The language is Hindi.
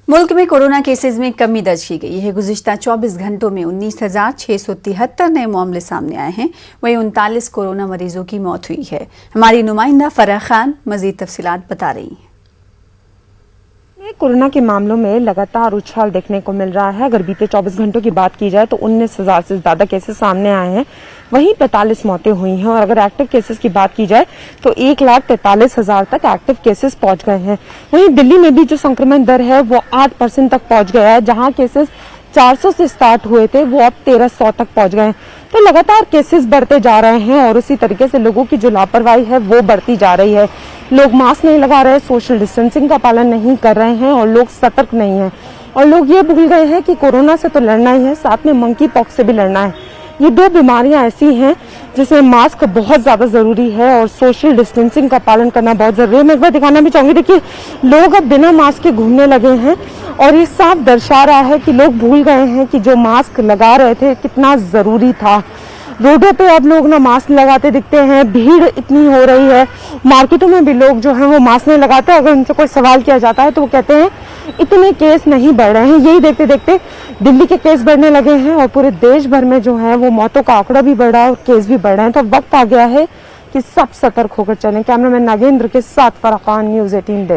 मुल्क में कोरोना केसेस में कमी दर्ज की गई है। गुज़िश्ता 24 घंटों में 19,673 नए मामले सामने आए हैं। वहीं 39 कोरोना मरीजों की मौत हुई है। हमारी नुमाइंदा फराह खान मजीद तफसीलात बता रही हैं। कोरोना के मामलों में लगातार उछाल देखने को मिल रहा है। अगर बीते 24 घंटों की बात की जाए तो 19,000 से ज्यादा केसेस सामने आए हैं, वहीं 45 मौतें हुई हैं। और अगर एक्टिव केसेस की बात की जाए तो 1,43,000 तक एक्टिव केसेस पहुंच गए हैं। वहीं दिल्ली में भी जो संक्रमण दर है वो 8% तक पहुंच गया है। जहां केसेस 400 से स्टार्ट हुए थे वो अब 1,300 तक पहुंच गए हैं। तो लगातार केसेस बढ़ते जा रहे हैं और उसी तरीके से लोगों की जो लापरवाही है वो बढ़ती जा रही है। लोग मास्क नहीं लगा रहे, सोशल डिस्टेंसिंग का पालन नहीं कर रहे हैं और लोग सतर्क नहीं हैं। और लोग ये भूल गए हैं कि कोरोना से तो लड़ना ही है, साथ में मंकी पॉक्स से भी लड़ना है। ये दो बीमारियां ऐसी हैं जिसमें मास्क बहुत ज्यादा जरूरी है और सोशल डिस्टेंसिंग का पालन करना बहुत जरूरी है। मैं एक बार दिखाना भी चाहूंगी, देखिए लोग अब बिना मास्क के घूमने लगे हैं और ये साफ दर्शा रहा है कि लोग भूल गए हैं कि जो मास्क लगा रहे थे कितना जरूरी था। रोडों पे अब लोग ना मास्क लगाते दिखते हैं, भीड़ इतनी हो रही है। मार्केटों में भी लोग जो हैं वो मास्क नहीं लगाते। अगर उनसे कोई सवाल किया जाता है तो वो कहते हैं इतने केस नहीं बढ़ रहे हैं। यही देखते देखते दिल्ली के केस बढ़ने लगे हैं और पूरे देश भर में जो है वो मौतों का आंकड़ा भी बढ़ा है और केस भी बढ़ रहे हैं। तो वक्त आ गया है कि सब सतर्क होकर चलें। कैमरामैन नागेंद्र के साथ फराह खान, न्यूज़ 18 दिल्ली।